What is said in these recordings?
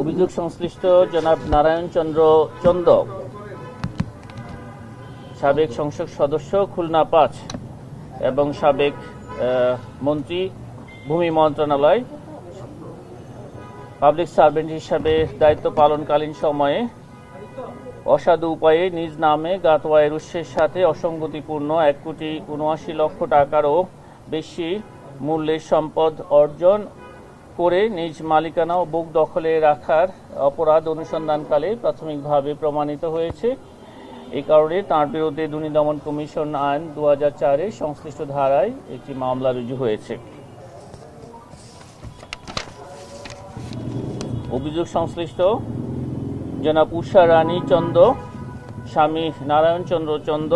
অভিযোগ সংশ্লিষ্ট জনাব নারায়ণ চন্দ্র চন্দ, সাবেক সংসদ সদস্য খুলনা ৫ এবং সাবেক মন্ত্রী ভূমি মন্ত্রণালয়, পাবলিক সার্ভেন্ট হিসাবে দায়িত্ব পালনকালীন সময়ে অসাধু উপায়ে নিজ নামে গাতওয়ায়ের উৎসের সাথে অসঙ্গতিপূর্ণ ১,৭৯,০০,০০০ টাকারও বেশি মূল্যের সম্পদ অর্জন করে নিজ মালিকানা ও বুক দখলে রাখার অপরাধ অনুসন্ধানকালে প্রাথমিকভাবে প্রমাণিত হয়েছে। এই কারণে তাঁর বিরুদ্ধে দুর্নীতি দমন কমিশন আইন ২০০৪-এর সংশ্লিষ্ট ধারায় একটি মামলা রুজু হয়েছে। অভিযোগ সংশ্লিষ্ট জনাব উষা রানী চন্দ, স্বামী নারায়ণ চন্দ্র চন্দ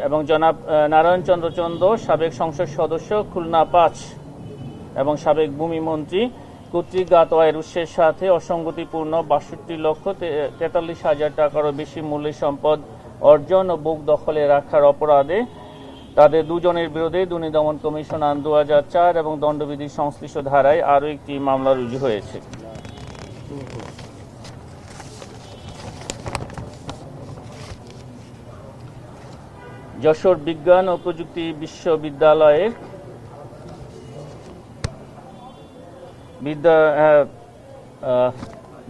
এবং জনাব নারায়ণ চন্দ্র চন্দ, সাবেক সংসদ সদস্য খুলনা ৫ এবং সাবেক ভূমি মন্ত্রী কর্তৃক গাতওয়ায়ের উৎসের সাথে অসঙ্গতিপূর্ণ ৬২,৪৩,০০০ টাকারও বেশি মূল্যের সম্পদ অর্জন ও বুক দখলে রাখার অপরাধে তাদের দুজনের বিরুদ্ধে দুর্নীতি দমন কমিশন আইন ২০০৪ এবং দণ্ডবিধির সংশ্লিষ্ট ধারায় আরও একটি মামলা রুজু হয়েছে। যশোর বিজ্ঞান ও প্রযুক্তি বিশ্ববিদ্যালয়ের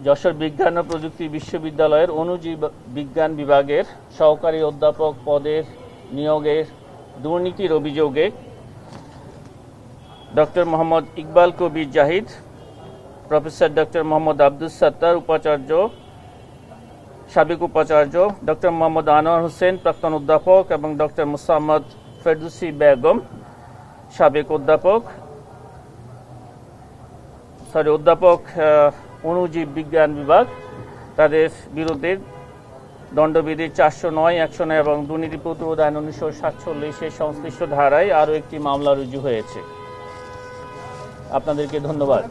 যশোর বিজ্ঞান ও প্রযুক্তি বিশ্ববিদ্যালয়ের অণুজীব বিজ্ঞান বিভাগের সহকারী অধ্যাপক পদের নিয়োগের দুর্নীতির অভিযোগে ডক্টর মোহাম্মদ ইকবাল কবির জাহিদ, প্রফেসর ডক্টর মোহাম্মদ আব্দুস সাত্তার উপাচার্য, সাবেক উপাচার্য, ডক্টর মোহাম্মদ আনোয়ার হোসেন প্রাক্তন অধ্যাপক এবং ডক্টর মোসাম্মদ ফেরদৌসী বেগম সাবেক অধ্যাপক অণুজীব বিজ্ঞান বিভাগ, তাদের বিরুদ্ধে দণ্ডবিধির ৪০৯, ১০৯ এবং দুর্নীতি প্রতিরোধ আইন ১৯৪৭-এর সংশ্লিষ্ট ধারায় আরও একটি মামলা রুজু হয়েছে। আপনাদেরকে ধন্যবাদ।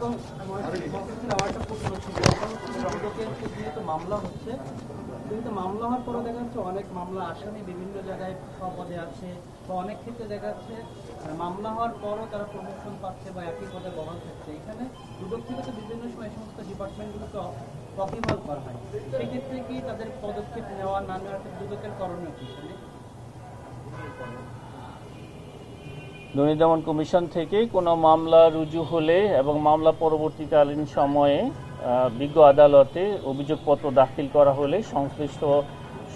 মামলা হওয়ার পরে দেখা যাচ্ছে অনেক মামলা আসামি বিভিন্ন জায়গায় পদে আছে, বা অনেক ক্ষেত্রে দেখা যাচ্ছে মামলা হওয়ার পরও তারা প্রমোশন পাচ্ছে বা একই পদে বহাল থাকছে। এখানে দুদক থেকে তো বিভিন্ন সময় সমস্ত ডিপার্টমেন্টগুলোকে প্রতিভাল করা হয়, সেক্ষেত্রে কি তাদের পদক্ষেপ নেওয়া না নেওয়ার দুদকের করণীয় কি? দুর্নীতি দমন কমিশন থেকে কোনো মামলা রুজু হলে এবং মামলা পরবর্তীকালীন সময়ে বিজ্ঞ আদালতে অভিযোগপত্র দাখিল করা হলে সংশ্লিষ্ট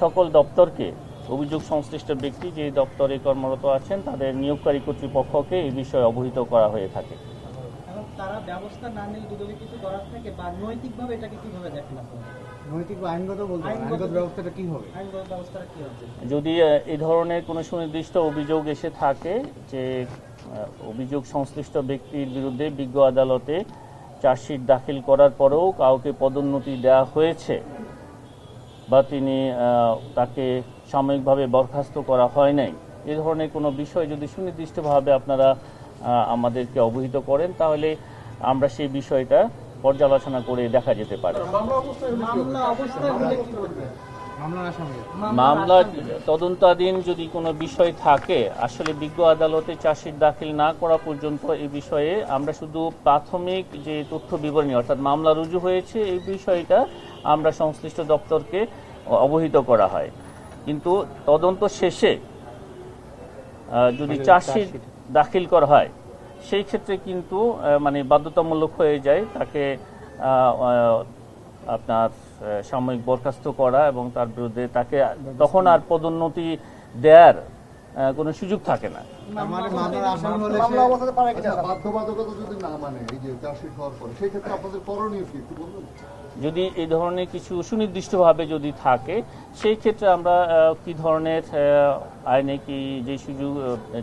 সকল দপ্তরকে অভিযোগ সংশ্লিষ্ট ব্যক্তি যে দপ্তরে কর্মরত আছেন তাদের নিয়োগকারী কর্তৃপক্ষকে এই বিষয়ে অবহিত করা হয়ে থাকে। তারা ব্যবস্থা না নিলে দুদকে কিছু করার থাকে বা নৈতিকভাবে এটাকে কিভাবে দেখেন আপনারা? নৈতিক বা আইনগত বলতে আইনগত ব্যবস্থাটা কি হবে? আইনগত ব্যবস্থাটা কি হবে যদি এই ধরনের কোনো সুনির্দিষ্ট অভিযোগ এসে থাকে যে অভিযোগ সংশ্লিষ্ট ব্যক্তির বিরুদ্ধে বিজ্ঞ আদালতে চার্জশিট দাখিল করার পরেও কাউকে পদোন্নতি দেওয়া হয়েছে বা তাকে সাময়িকভাবে বরখাস্ত করা হয় নাই, এ ধরনের কোনো বিষয় যদি সুনির্দিষ্টভাবে আপনারা আমাদেরকে অবহিত করেন তাহলে আমরা সেই বিষয়টা পর্যালোচনা করে দেখা যেতে পারে। মামলা তদন্তাধীন যদি কোনো বিষয় থাকে, আসলে বিজ্ঞ আদালতে চার্জশিট দাখিল না করা পর্যন্ত এই বিষয়ে আমরা শুধু প্রাথমিক যে তথ্য বিবরণী অর্থাৎ মামলা রুজু হয়েছে এই বিষয়টা আমরা সংশ্লিষ্ট দপ্তরকে অবহিত করা হয়, কিন্তু তদন্ত শেষে যদি চার্জশিট দাখিল করা হয় সেই ক্ষেত্রে কিন্তু বাধ্যতামূলক হয়ে যায় তাকে আপনার সাময়িক বরখাস্ত করা এবং তার বিরুদ্ধে তাকে তখন আর পদোন্নতি দেওয়ার কোনো সুযোগ থাকে না। যদি এই ধরনের কিছু সুনির্দিষ্টভাবে যদি থাকে সেই ক্ষেত্রে আমরা কি ধরনের আইনে কি যে সুযোগ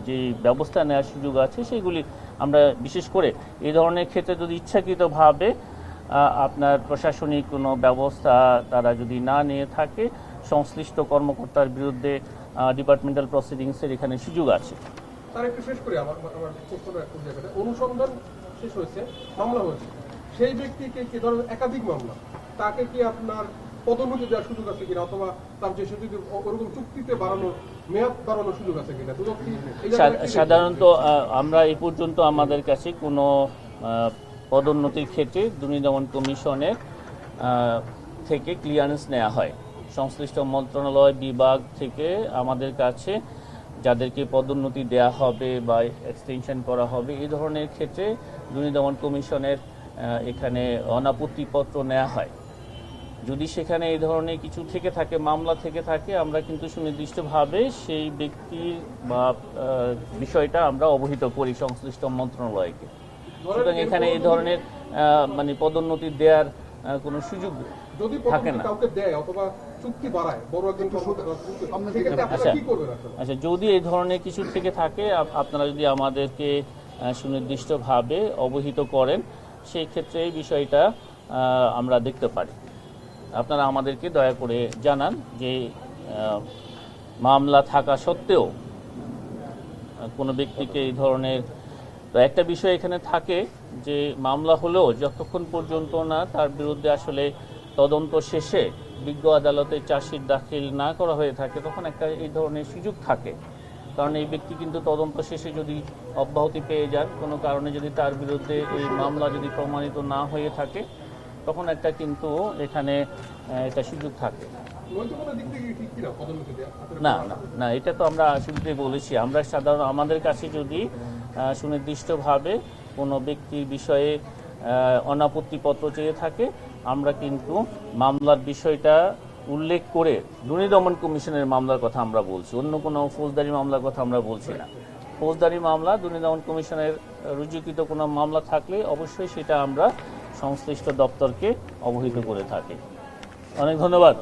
যে ব্যবস্থা নেওয়ার সুযোগ আছে সেগুলি আমরা বিশেষ করে এই ধরনের ক্ষেত্রে যদি ইচ্ছাকৃতভাবে আপনার প্রশাসনিক কোনো ব্যবস্থা তারা যদি না নিয়ে থাকে সংশ্লিষ্ট কর্মকর্তার বিরুদ্ধে ডিপার্টমেন্টাল প্রসিডিংসের এখানে সুযোগ আছে। তার একটু শেষ করি আমার অনুসন্ধান শেষ হয়েছে, মামলা হয়েছে, সেই ব্যক্তিকে কি ধরনের একাধিক মামলা তাকে কি আপনার পদোন্নতি দেওয়ার সুযোগ আছে কিনা, অথবা তার যে যদি ওরকম চুক্তিতে বাড়ানোর মেয়াদ বাড়ানোর সুযোগ আছে কিনা? দুদক কি এই জায়গায় কি সাধারণত আমরা এই পর্যন্ত আমাদের কাছে কোনো পদোন্নতির ক্ষেত্রে দুর্নীতি দমন কমিশনের থেকে ক্লিয়ারেন্স নেওয়া হয়। সংশ্লিষ্ট মন্ত্রণালয় বিভাগ থেকে আমাদের কাছে যাদেরকে পদোন্নতি দেয়া হবে বা এক্সটেনশন করা হবে এই ধরনের ক্ষেত্রে দুর্নীতি দমন কমিশনের এখানে অনাপত্তিপত্র নেওয়া হয়। যদি সেখানে এই ধরনের কিছু থেকে থাকে, মামলা থেকে থাকে, আমরা কিন্তু সুনির্দিষ্টভাবে সেই ব্যক্তির বা বিষয়টা আমরা অবহিত করি সংশ্লিষ্ট মন্ত্রণালয়কে। সুতরাং এখানে এই ধরনের মানে পদোন্নতি দেওয়ার কোনো সুযোগ যদি থাকে না। কাউকে দেয় অথবা চুক্তি বাড়ায় বড় একজন কর্মকর্তা, সেক্ষেত্রে আপনারা কি করবেন আসলে? আচ্ছা, যদি এই ধরনের কিছু থেকে থাকে আপনারা যদি আমাদেরকে সুনির্দিষ্টভাবে অবহিত করেন, সেই ক্ষেত্রে এই বিষয়টা আমরা দেখতে পারি। আপনারা আমাদেরকে দয়া করে জানান যে মামলা থাকা সত্ত্বেও কোনো ব্যক্তিকে এই ধরনের, তো একটা বিষয় এখানে থাকে যে মামলা হলেও যতক্ষণ পর্যন্ত না তার বিরুদ্ধে আসলে তদন্ত শেষে বিজ্ঞ আদালতে চার্জশিট দাখিল না করা হয়ে থাকে, তখন একটা এই ধরনের সুযোগ থাকে। কারণ এই ব্যক্তি কিন্তু তদন্ত শেষে যদি অব্যাহতি পেয়ে যান, কোনো কারণে যদি তার বিরুদ্ধে এই মামলা যদি প্রমাণিত না হয়ে থাকে, তখন একটা কিন্তু এখানে একটা সুযোগ থাকে। নৈতিকতার দিক থেকে ঠিক কিনা পদোন্নতি দেয়া? না না না, এটা তো আমরা শুরুতেই বলেছি, আমরা সাধারণ আমাদের কাছে যদি সুনির্দিষ্টভাবে কোনো ব্যক্তির বিষয়ে অনাপত্তিপত্র চেয়ে থাকে, আমরা কিন্তু মামলার বিষয়টা উল্লেখ করে দুর্নীতি দমন কমিশনের মামলার কথা আমরা বলছি, অন্য কোনো ফৌজদারি মামলার কথা আমরা বলছি না। ফৌজদারি মামলা দুর্নীতি দমন কমিশনের রুজুকৃত কোনো মামলা থাকলে অবশ্যই সেটা আমরা সংশ্লিষ্ট দপ্তরকে অবহিত করে থাকি। অনেক ধন্যবাদ।